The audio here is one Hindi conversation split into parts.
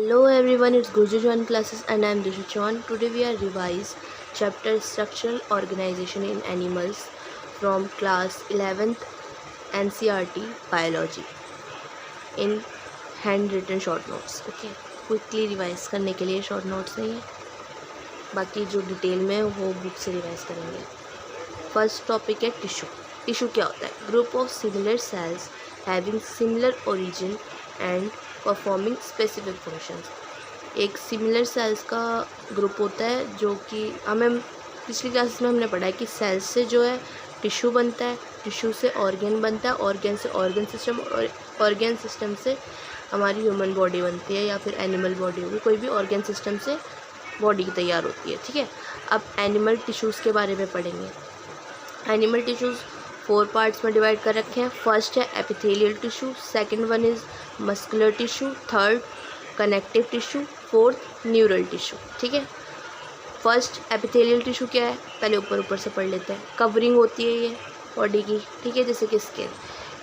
Hello everyone, it's Gurju John classes and I am Dishu Chauhan. Today we are revise chapter Structural Organization in Animals from class 11th NCERT Biology in handwritten short notes. Okay, quickly revise करने के लिए short notes नहीं है, बाकी जो डिटेल में वो बुक से रिवाइज करेंगे. फर्स्ट टॉपिक है टिश्यू. टिश्यू क्या होता है? Group of similar sales having similar origin and performing specific functions. एक सिमिलर सेल्स का ग्रुप होता है जो कि हमें पिछली क्लासेस में हमने पढ़ा है कि सेल्स से जो है टिश्यू बनता है, टिश्यू से ऑर्गन बनता है, ऑर्गन से ऑर्गन सिस्टम, और ऑर्गन सिस्टम से हमारी ह्यूमन बॉडी बनती है या फिर एनिमल बॉडी होगी, कोई भी ऑर्गन सिस्टम से बॉडी तैयार होती है. ठीक है, अब एनिमल टिश्यूज़ के बारे में पढ़ेंगे. एनिमल टिश्यूज़ 4 पार्ट्स में डिवाइड कर रखे हैं. फर्स्ट है epithelial tissue, second one is muscular tissue, third connective tissue, fourth neural tissue. ठीक है, फर्स्ट एपिथेलियल टिश्यू क्या है पहले ऊपर से पढ़ लेते हैं. कवरिंग होती है ये बॉडी की, ठीक है, जैसे कि स्किन.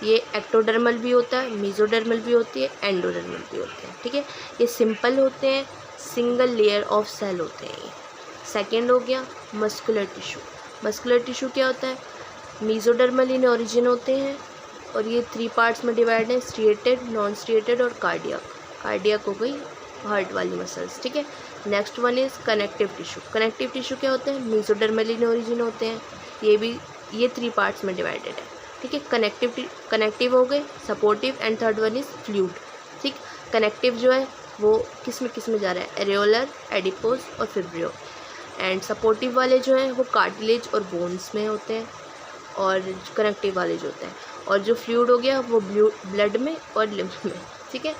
ये एक्टोडर्मल भी होता है, मेसोडर्मल भी होती है, एंडोडर्मल भी होते हैं. ठीक है, ये सिंपल होते हैं, सिंगल लेयर ऑफ सेल होते हैं ये. सेकेंड हो गया मस्कुलर टिश्यू. मस्कुलर टिश्यू क्या होता है? मेसोडर्मल इन ओरिजिन होते हैं और ये 3 पार्ट्स में डिवाइड है, स्ट्रिएटेड, नॉन स्ट्रिएटेड और कार्डियक. कार्डियक हो गई हार्ट वाली मसल्स. ठीक है, next one is connective tissue. Connective tissue क्या होते हैं? मेसोडर्मल इन ओरिजिन होते हैं, ये 3 पार्ट्स में डिवाइडेड है. ठीक है, कनेक्टिव हो गए, supportive and third one is fluid. ठीक, कनेक्टिव जो है वो किस में जा रहा है? एरियोलर, एडिपोज और फिब्रियो. एंड सपोर्टिव वाले जो हैं वो कार्टिलेज और बोन्स में होते हैं, और कनेक्टिव वाले जो होते हैं, और जो फ्लूइड हो गया वो ब्लड में और लिम्फ में. ठीक है,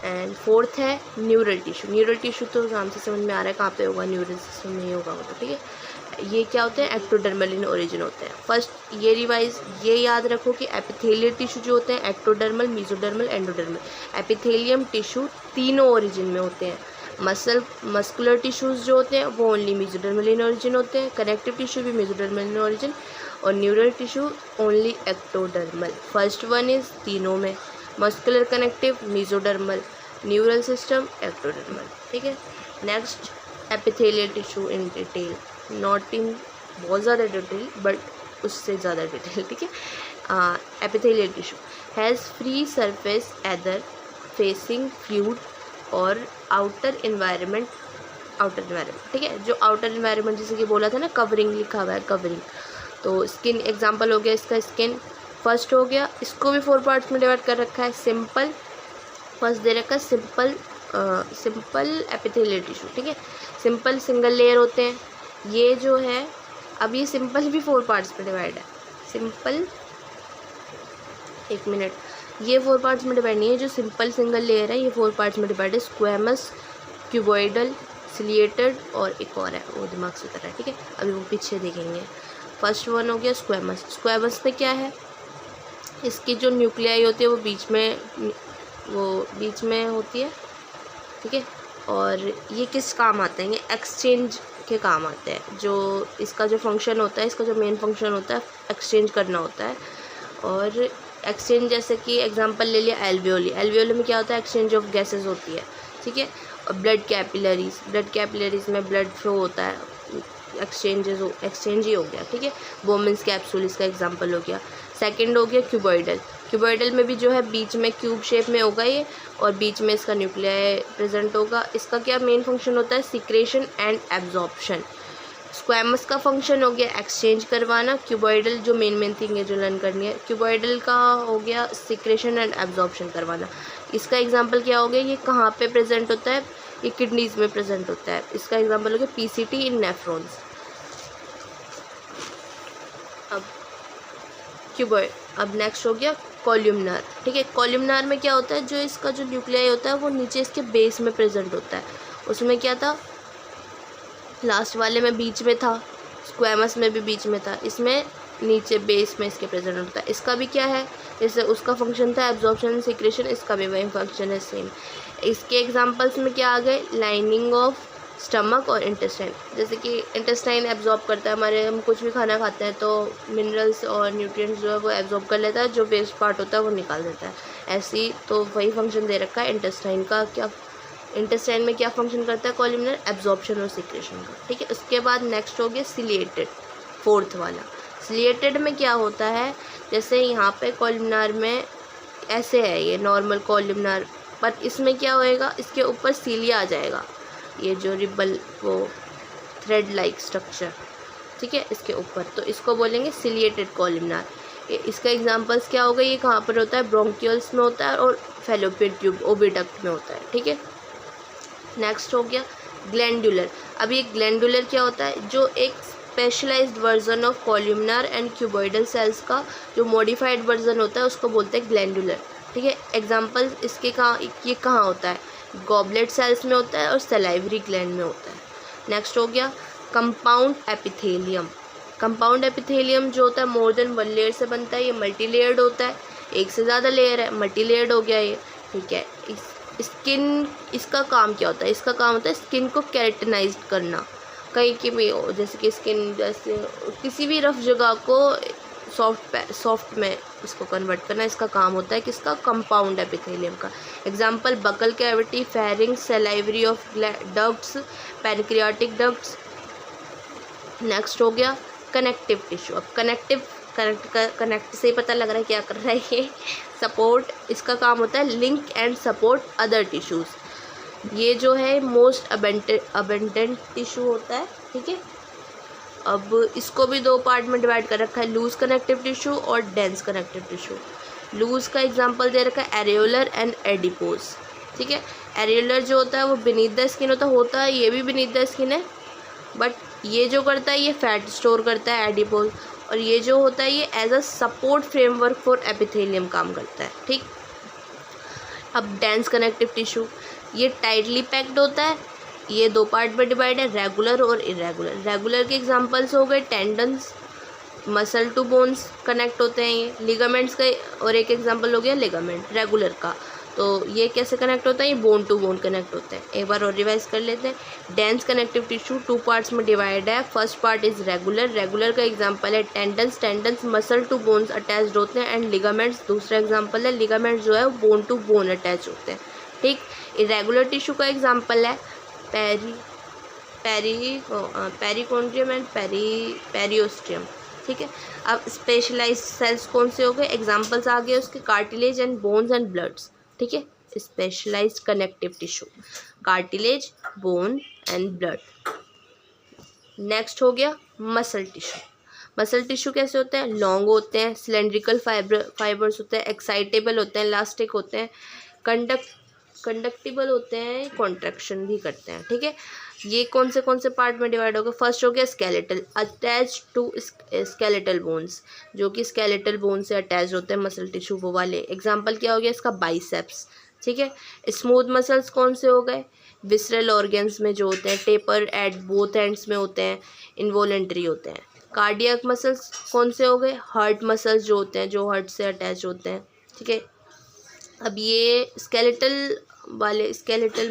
एंड फोर्थ है न्यूरल टिश्यू. न्यूरल टिश्यू तो नाम से समझ में आ रहा है कहाँ पे होगा, न्यूरल सिस्टम में ही होगा वो. तो ठीक है, ये क्या होते हैं? एक्टोडर्मल इन ओरिजिन होते हैं. फर्स्ट ये याद रखो कि एपिथेलियल टिश्यू जो होते हैं ectodermal, mesodermal, endodermal. Epithelium tissue तीनों ओरिजिन में होते हैं. मस्कुलर टिश्यूज़ जो होते हैं वो ओनली मेसोडर्मल इन ओरिजिन होते हैं. कनेक्टिव टिश्यू भी मेसोडर्मल इन ओरिजिन, और neural tissue only ectodermal. First one is तीनों में, muscular, connective, mesodermal, neural system, ectodermal. ठीक है, next epithelial tissue in detail, not in बहुत ज़्यादा डिटेल बट उससे ज़्यादा डिटेल. ठीक है, epithelial tissue has free surface either facing fluid और आउटर इन्वायरमेंट. ठीक है, जो आउटर इन्वायरमेंट जैसे कि बोला था ना, कवरिंग लिखा हुआ है, कवरिंग. तो स्किन एग्जांपल हो गया इसका. स्किन फर्स्ट हो गया, इसको भी 4 पार्ट्स में डिवाइड कर रखा है. सिंपल फर्स्ट दे रखा है, सिंपल एपिथेलियल टिश्यू. ठीक है, सिंपल सिंगल लेयर होते हैं. ये जो है, अब ये सिंपल भी 4 पार्ट्स में डिवाइड है. सिंपल, एक मिनट, ये 4 पार्ट्स में डिवाइड नहीं है. जो सिंपल सिंगल लेयर है ये 4 पार्ट्स में डिवाइड है. स्क्वैमस, क्यूबॉइडल, सिलिएटेड और एक और है वो दिमाग से उतर रहा है. ठीक है, अभी वो पीछे देखेंगे. फर्स्ट वन हो गया स्क्वैमस. स्क्वैमस में क्या है? इसकी जो न्यूक्लियाई होती है वो बीच में होती है. ठीक है, और ये किस काम आते हैं? ये एक्सचेंज के काम आते हैं. जो इसका जो फंक्शन होता है, इसका जो मेन फंक्शन होता है एक्सचेंज करना होता है. और एक्सचेंज जैसे कि एग्जांपल ले लिया एल्वियोली. एल्वियोली में क्या होता है? एक्सचेंज ऑफ गैसेस होती है. ठीक है, और ब्लड कैपिलरीज में ब्लड फ्लो होता है, एक्सचेंज ही हो गया. ठीक है, बोमेंस कैप्सूल इसका एग्जांपल हो गया. सेकंड हो गया क्यूबॉइडल में भी जो है बीच में क्यूब शेप में होगा ये, और बीच में इसका न्यूक्लियाई प्रेजेंट होगा. इसका क्या मेन फंक्शन होता है? Secretion and absorption. स्क्वैमस का फंक्शन हो गया एक्सचेंज करवाना. क्यूबॉइडल जो मेन थिंग है जो लर्न करनी है, क्यूबॉइडल का हो गया सिक्रेशन एंड एब्जॉर्प्शन करवाना. इसका एग्जांपल क्या हो गया? ये कहाँ पे प्रेजेंट होता है? ये किडनीज में प्रेजेंट होता है. इसका एग्जांपल हो गया पीसीटी इन नेफ्रॉन्स. अब नेक्स्ट हो गया कॉल्यूमनार. ठीक है, कॉल्यूमनार में क्या होता है? जो इसका जो न्यूक्लियाई होता है वो नीचे इसके बेस में प्रेजेंट होता है. उसमें क्या था? लास्ट वाले में बीच में था, स्क्वैमस में भी बीच में था, इसमें नीचे बेस में इसके प्रेजेंट होता है. इसका भी क्या है? जैसे उसका फंक्शन था एब्जॉर्प्शन सिक्रेशन, इसका भी वही फंक्शन है सेम. इसके एग्जांपल्स में क्या आ गए? लाइनिंग ऑफ स्टमक और इंटेस्टाइन. जैसे कि इंटेस्टाइन एब्जॉर्ब करता है हमारे, हम कुछ भी खाना खाते हैं तो मिनरल्स और न्यूट्रिएंट्स जो है वो एब्जॉर्ब कर लेता है, जो वेस्ट पार्ट होता है वो निकाल देता है. ऐसी तो वही फंक्शन दे रखा है इंटेस्टाइन का. क्या इंटेस्टाइन में क्या फंक्शन करता है कॉलमनर, एब्जॉर्प्शन और सिक्रेशन का, ठीक है। उसके बाद नेक्स्ट हो गया सिलिएटेड, फोर्थ वाला। सिलिएटेड में क्या होता है, जैसे यहाँ पे कॉलमनर में ऐसे है ये नॉर्मल कॉलमनर, पर इसमें क्या होएगा, इसके ऊपर सीलिया आ जाएगा, ये जो रिबल वो थ्रेड लाइक स्ट्रक्चर, ठीक है, इसके ऊपर, तो इसको बोलेंगे सिलिएटेड कॉलमनर। इसका एग्जांपल्स क्या होगा, ये कहाँ पर होता है, ब्रोंकियल्स में होता है और फैलोपियन ट्यूब ओविडक्ट में होता है, ठीक है। नेक्स्ट हो गया ग्लैंडुलर। अब ये ग्लैंडुलर क्या होता है, जो एक specialised version of columnar and cuboidal cells का जो मॉडिफाइड वर्जन होता है उसको बोलते हैं ग्लैंडुलर, ठीक है। एग्जांपल इसके ये कहाँ होता है, गॉबलेट सेल्स में होता है और सलाइवरी ग्लैंड में होता है। नेक्स्ट हो गया कंपाउंड एपिथेलियम। कंपाउंड एपिथेलियम जो होता है मोर देन वन लेयर से बनता है, ये मल्टी लेयर्ड होता है, एक से ज़्यादा लेयर है, मल्टी लेयर्ड हो गया ये, ठीक है। स्किन, इसका काम क्या होता है, इसका काम होता है स्किन को केराटिनाइज करना, कहीं की भी हो, जैसे कि स्किन, जैसे किसी भी रफ जगह को सॉफ्ट में इसको कन्वर्ट करना, इसका काम होता है किसका, कंपाउंड एपिथेलियम का। Example buccal cavity, pharynx, salivary of ducts, pancreatic ducts. Next हो गया कनेक्टिव टिश्यू। अब कनेक्ट से ही पता लग रहा है क्या कर रहा है ये, सपोर्ट, इसका काम होता है link and support other tissues. ये जो है मोस्ट अबेंडेंट टिश्यू होता है, ठीक है। अब इसको भी दो पार्ट में डिवाइड कर रखा है, लूज कनेक्टिव टिश्यू और डेंस कनेक्टिव टिश्यू। लूज का एग्जांपल दे रखा है एरियोलर एंड एडिपोज, ठीक है। एरियोलर जो होता है वो बीनीथ द स्किन होता है, ये भी बीनीथ द स्किन है, बट ये जो करता है ये फैट स्टोर करता है एडिपोज, और ये जो होता है ये as a support framework for epithelium काम करता है, ठीक। अब डेंस कनेक्टिव टिश्यू, ये टाइटली पैक्ड होता है, ये दो पार्ट में डिवाइड है, रेगुलर और इरेगुलर। रेगुलर के एग्जांपल्स हो गए tendons, muscle to bones connect होते हैं ये, लिगामेंट्स का, और एक एग्जांपल हो गया लिगामेंट रेगुलर का, तो ये कैसे कनेक्ट होता है, ये बोन टू बोन कनेक्ट होते हैं। एक बार और रिवाइज कर लेते हैं। Dense connective tissue two parts में डिवाइड है, first part is regular, regular का एग्जांपल है tendons, tendons muscle to bones attached होते हैं, एंड लिगामेंट्स दूसरा एग्जांपल है, लिगामेंट्स जो है वो बोन टू बोन अटैच होते हैं, ठीक। इरेगुलर टिश्यू का एग्जांपल है पेरिकोन्ड्रियम एंड पेरियोस्टियम, ठीक है। अब स्पेशलाइज्ड सेल्स कौन से हो गए, एग्जांपल्स आ गए उसके, cartilage and bones and bloods, ठीक है। Specialised connective tissue, cartilage, bone and blood. Next हो गया मसल टिश्यू। मसल टिश्यू कैसे होते हैं, लॉन्ग होते हैं, सिलेंड्रिकल फाइबर्स होते हैं, एक्साइटेबल होते हैं, इलास्टिक होते हैं, कंडक्टिबल होते हैं, कॉन्ट्रैक्शन भी करते हैं, ठीक है। ये कौन से पार्ट में डिवाइड हो गया, फर्स्ट हो गया skeletal, attach to skeletal bones, जो कि स्केलेटल बोन से अटैच होते हैं मसल टिश्यू वो वाले। एग्जांपल क्या हो गया इसका, बाइसेप्स, ठीक है। स्मूथ मसल्स कौन से हो गए, विसरल ऑर्गन्स में जो होते हैं, टेपर एट बोथ एंड्स में होते हैं, इनवॉलेंट्री होते हैं। कार्डियक मसल्स कौन से हो गए, हार्ट मसल्स जो होते हैं, जो हार्ट से अटैच होते हैं, ठीक है। अब ये स्केलेटल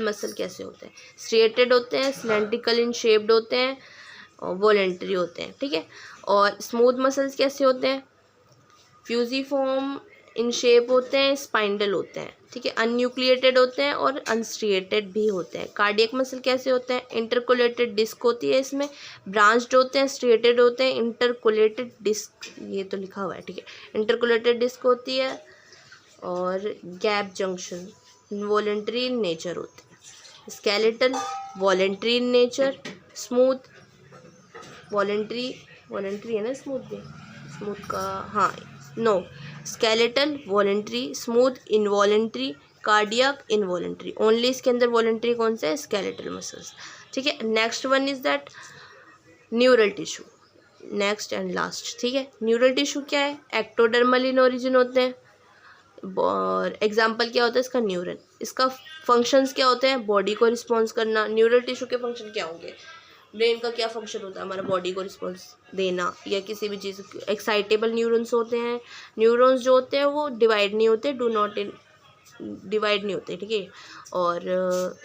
मसल कैसे होते हैं, स्ट्रेटेड होते हैं, सिलेंड्रिकल इन शेप्ड होते हैं, और वॉलेंट्री होते हैं, ठीक है। और स्मूथ मसल्स कैसे होते हैं, फ्यूजिफॉर्म इन शेप होते हैं, स्पाइंडल होते हैं, ठीक है, अनन्यूक्लिएटेड होते हैं और अनस्ट्रिएटेड भी होते हैं। कार्डियक मसल कैसे होते हैं, इंटरकोलेटेड डिस्क होती है इसमें, ब्रांच्ड होते हैं, स्ट्रिएटेड होते हैं, इंटरकोलेटेड डिस्क, ये तो लिखा हुआ है, ठीक है, इंटरकोलेटेड डिस्क होती है, और gap junction voluntary in nature होते हैं। Skeletal voluntary in nature, smooth voluntary है ना, स्मूथ का, हाँ no, skeletal voluntary, smooth involuntary, cardiac involuntary, only इसके अंदर वॉलेंट्री कौन सा है, स्केलेटल मसल्स, ठीक है। Next one is that neural tissue, next and last, ठीक है। न्यूरल टिश्यू क्या है, एक्टोडर्मल इन ओरिजिन होते हैं, और एग्जाम्पल क्या होता है इसका, न्यूरन। इसका फंक्शंस क्या होते हैं, बॉडी को रिस्पॉन्स करना। न्यूरल टिश्यू के फंक्शन क्या होंगे, ब्रेन का क्या फंक्शन होता है, हमारा बॉडी को रिस्पॉन्स देना या किसी भी चीज़। एक्साइटेबल न्यूरॉन्स होते हैं, न्यूरॉन्स जो होते हैं वो डिवाइड नहीं होते, डिवाइड नहीं होते, ठीक है। और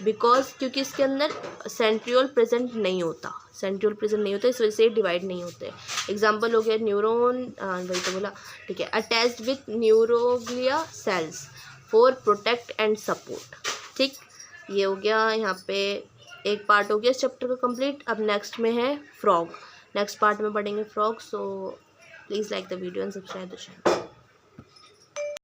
बिकॉज क्योंकि इसके अंदर सेंट्रियोल प्रेजेंट नहीं होता, इस वजह से डिवाइड नहीं होते। एग्जांपल हो गया न्यूरॉन, वही तो बोला, ठीक है, attached with neuroglia cells for protect and support, ठीक। ये हो गया यहाँ पे एक पार्ट हो गया इस चैप्टर का कंप्लीट। अब नेक्स्ट में है फ्रॉग, नेक्स्ट पार्ट में पढ़ेंगे frog. So please like the video and subscribe the channel.